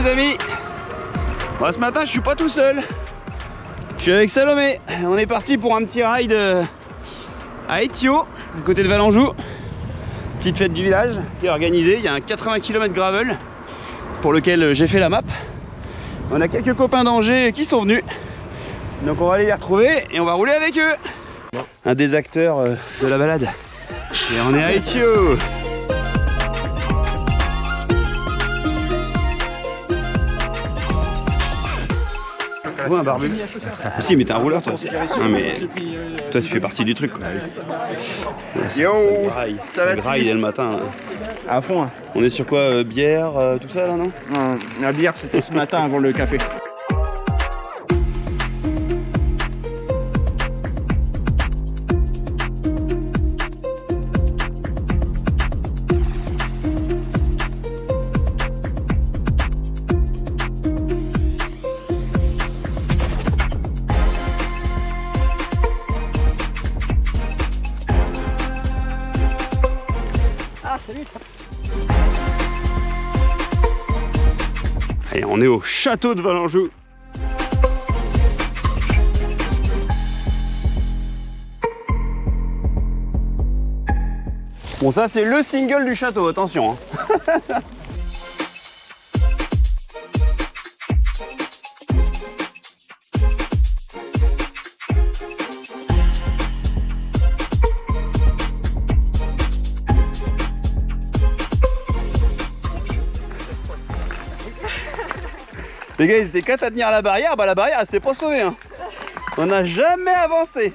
les amis. Bon, ce matin je suis pas tout seul. Je suis avec Salomé. On est parti pour un petit ride à Étio, à côté de Valenjou. Petite fête du village qui est organisée. Il y a un 80 km gravel pour lequel j'ai fait la map. On a quelques copains d'Angers qui sont venus. Donc on va aller les retrouver et on va rouler avec eux. Un des acteurs de la balade. Et on est à Étio. Ouais, un barbu. Ah, si, mais t'es un rouleur toi. Non, mais toi tu fais partie du truc quoi. Yo, ça va graille dès le matin. Là. À fond. Hein. On est sur quoi, bière, tout ça là, non? Non, la bière c'était ce matin avant le café. Allez, on est au château de Valenjou. Bon, ça c'est le single du château, attention. Hein. Les gars, ils étaient 4 à tenir la barrière, bah la barrière elle s'est pas sauvée. Hein. On n'a jamais avancé.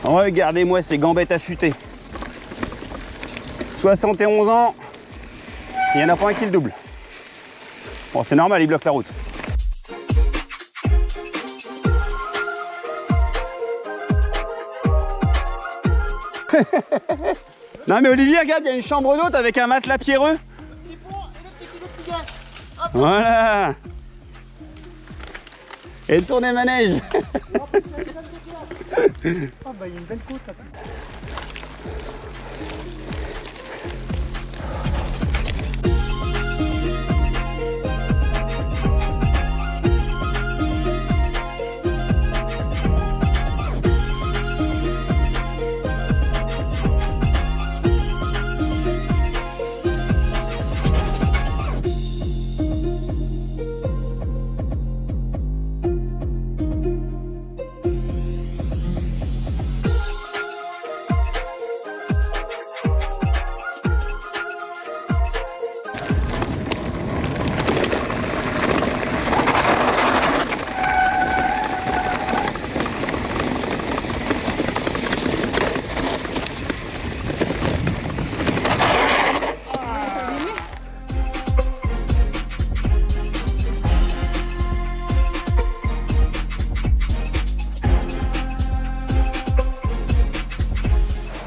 Regardez-moi ces gambettes affûtées. 71 ans, il n'y en a pas un qui le double. Bon, c'est normal, ils bloquent la route. Non mais Olivier, regarde, il y a une chambre d'hôte avec un matelas pierreux. Voilà. Et le tournée manège. Oh bah il y a une belle côte là.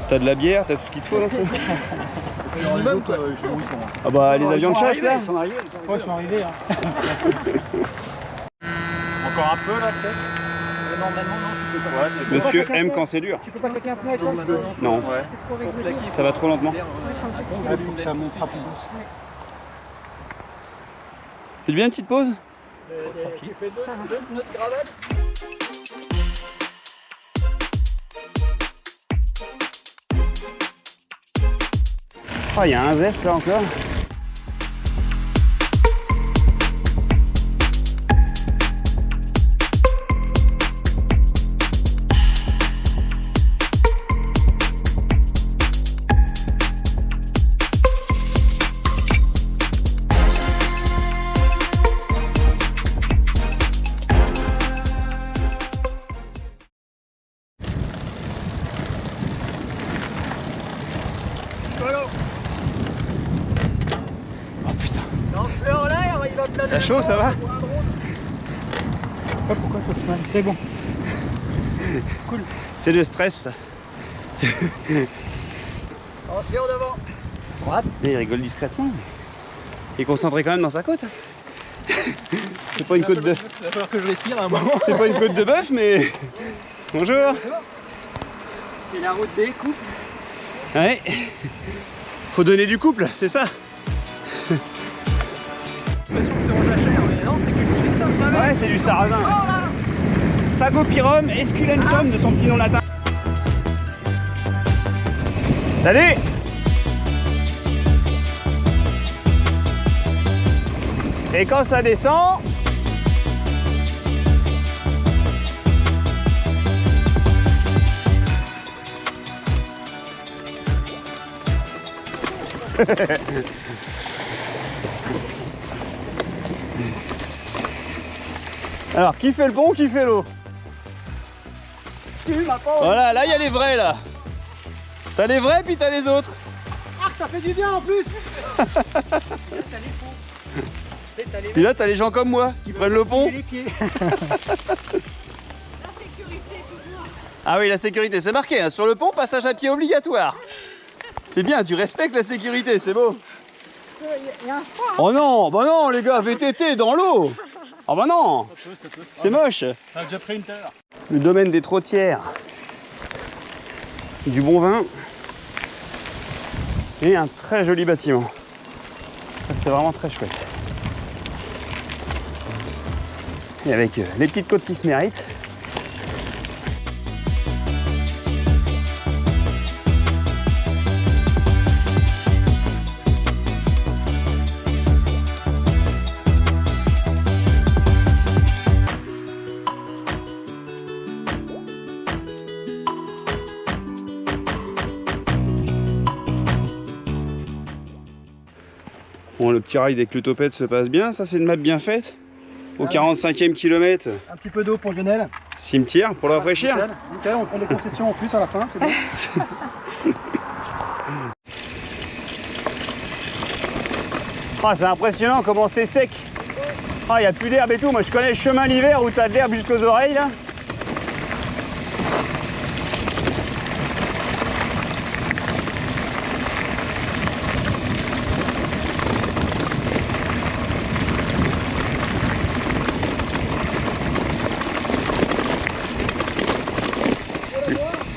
T'as de la bière, t'as tout ce qu'il te faut, non? Ah bah les avions de chasse là. Ils sont arrivés. Ouais, ils sont arrivés. Hein. Encore un peu là peut-être. Normalement non, tu peux pas. Ouais, monsieur aime quand c'est dur. Tu peux pas claquer un peu avec Non, ouais. Ça va trop lentement. Ça montera plus douce. C'est bien une petite pause? J'ai fait deux pneus de gravel. Ah, il y a un zef là encore. T'as chaud, ça va? Pourquoi toi Swan? C'est bon. Cool. C'est le stress ça. Attention devant. Droite. Il rigole discrètement. Il est concentré quand même dans sa côte. C'est pas une côte de... Il va falloir que je respire à un moment. C'est pas une côte de bœuf mais... Bonjour. C'est la route des coupes. Ouais. Faut donner du couple, c'est ça. Ouais, c'est du sarrasin. Phagopyrum esculentum de son petit nom latin. Salut. Et quand ça descend, alors qui fait le pont, qui fait l'eau? Voilà, là il y a les vrais là. T'as les vrais puis t'as les autres. Ah, ça fait du bien en plus. Puis là t'as les gens comme moi qui prennent le pont. Ah oui, la sécurité, c'est marqué hein. Sur le pont, passage à pied obligatoire. C'est bien, tu respectes la sécurité, c'est beau. Oh non, bah non les gars, VTT dans l'eau. Oh bah non, c'est moche. On a déjà pris une terre. Le domaine des Trottières, du bon vin et un très joli bâtiment. Ça, c'est vraiment très chouette. Et avec les petites côtes qui se méritent. Bon, le petit ride avec le topette se passe bien, ça c'est une map bien faite. Au 45e kilomètre. Un petit peu d'eau pour Lionel. Cimetière pour le rafraîchir. Nickel, nickel, on prend des concessions en plus à la fin, c'est bon. Ah, c'est impressionnant comment c'est sec. Ah, il n'y a plus d'herbe et tout. Moi je connais le chemin l'hiver où tu as de l'herbe jusqu'aux oreilles là.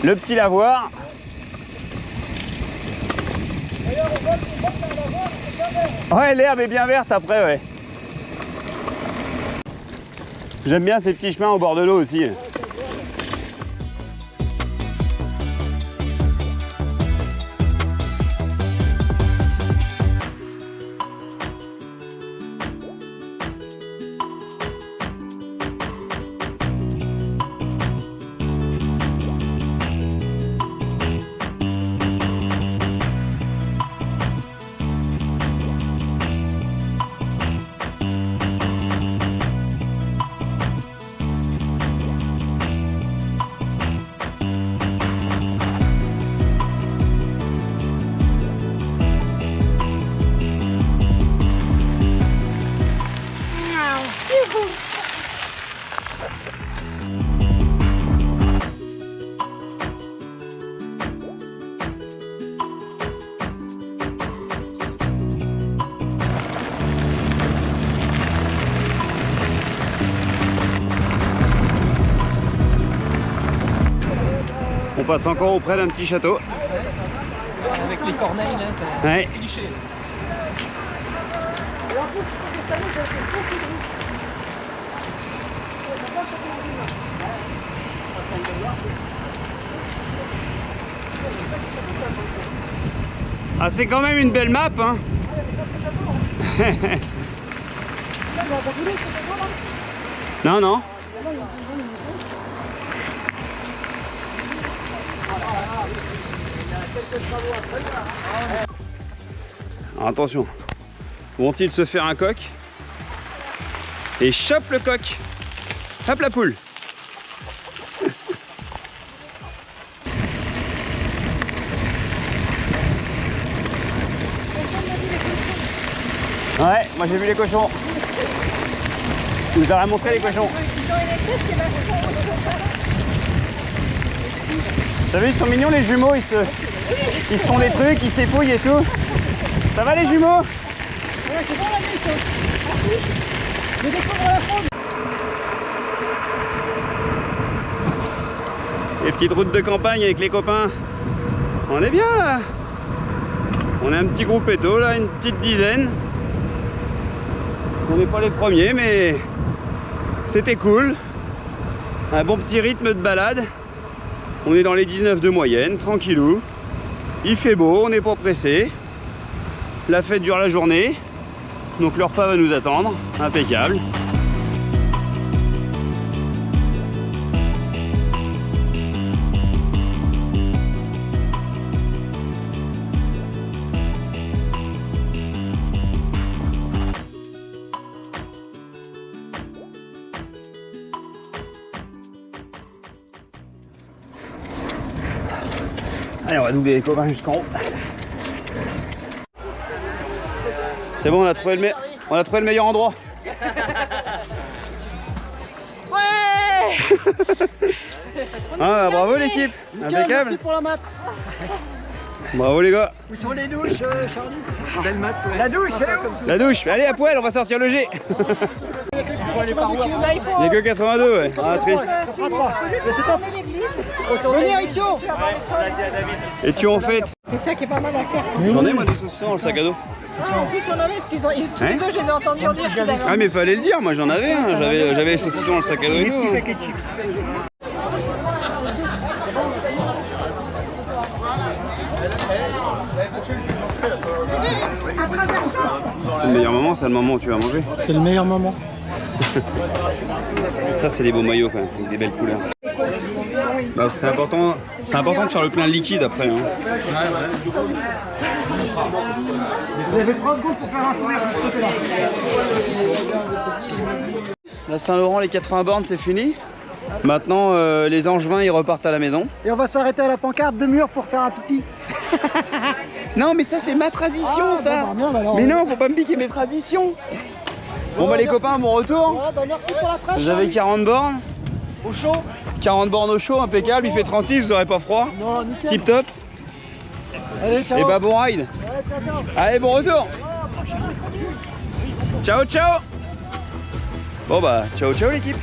Le petit lavoir. Ouais, l'herbe est bien verte après, ouais. J'aime bien ces petits chemins au bord de l'eau aussi. On passe encore auprès d'un petit château. Avec les corneilles là, c'est Ouais. cliché. Ah, c'est quand même une belle map, hein. Non, non. Alors, attention, vont-ils se faire un coq? Et chope le coq. Hop la poule. Ouais, moi j'ai vu les cochons. Je vous aurais montré les cochons. T'as vu, ils sont mignons les jumeaux, ils se font des trucs, ils s'épouillent et tout. Ça va les jumeaux? Ouais, c'est bon la nuit, ça. Merci. Je découvre la France. Les petites routes de campagne avec les copains. On est bien là. On est un petit groupe éto là, une petite dizaine. On n'est pas les premiers, mais c'était cool. Un bon petit rythme de balade. On est dans les 19 de moyenne, tranquillou. Il fait beau, on n'est pas pressé. La fête dure la journée. Donc le repas va nous attendre. Impeccable. Allez, on va doubler les copains jusqu'en haut. C'est bon, on a trouvé le meilleur endroit. Ouais. Ah, bravo l'équipe. Impeccable. Merci pour la map. Bravo les gars. Où sont les douches, Charlie? Belle map. La douche, elle est où? La douche. Allez à poil, on va sortir le G. Il Il n'y a que 82, ouais. Ah, triste. 83. C'est top. Venez, Ritio. Et tu en fais? C'est ça qui est pas mal à faire. J'en ai moi des saucissons dans le sac à dos. Ah, en plus, on avait ce qu'ils ont. Tous Hein les deux, je les ai entendus dire qu'ils avaient. Ah mais fallait le dire, moi j'en avais, hein. J'avais les saucissons dans le sac à dos et tout. C'est le meilleur moment, c'est le moment où tu vas manger. C'est le meilleur moment. Ça c'est des beaux maillots quand même, avec des belles couleurs. Bah, c'est important de faire le plein de liquide après. Hein. Vous avez 3 secondes pour faire un sourire de ce côté-là. La Saint-Laurent, les 80 bornes, c'est fini. Maintenant, les Angevins, ils repartent à la maison. Et on va s'arrêter à la pancarte de mur pour faire un pipi. Non, mais ça, c'est ma tradition, ça. Bah, merde, alors, Mais non, faut pas me piquer mes traditions. Bon, bah, les merci. copains, bon retour. Ouais, bah, merci pour la trace. J'avais 40 bornes. Au chaud. 40 bornes au chaud, impeccable. Il fait 36, vous aurez pas froid. Non, nickel. Tip top. Allez, ciao. Et bah, bon ride. Ouais, ciao, ciao. Allez, bon retour. Ciao, ciao. Bon, bah, ciao, ciao, l'équipe.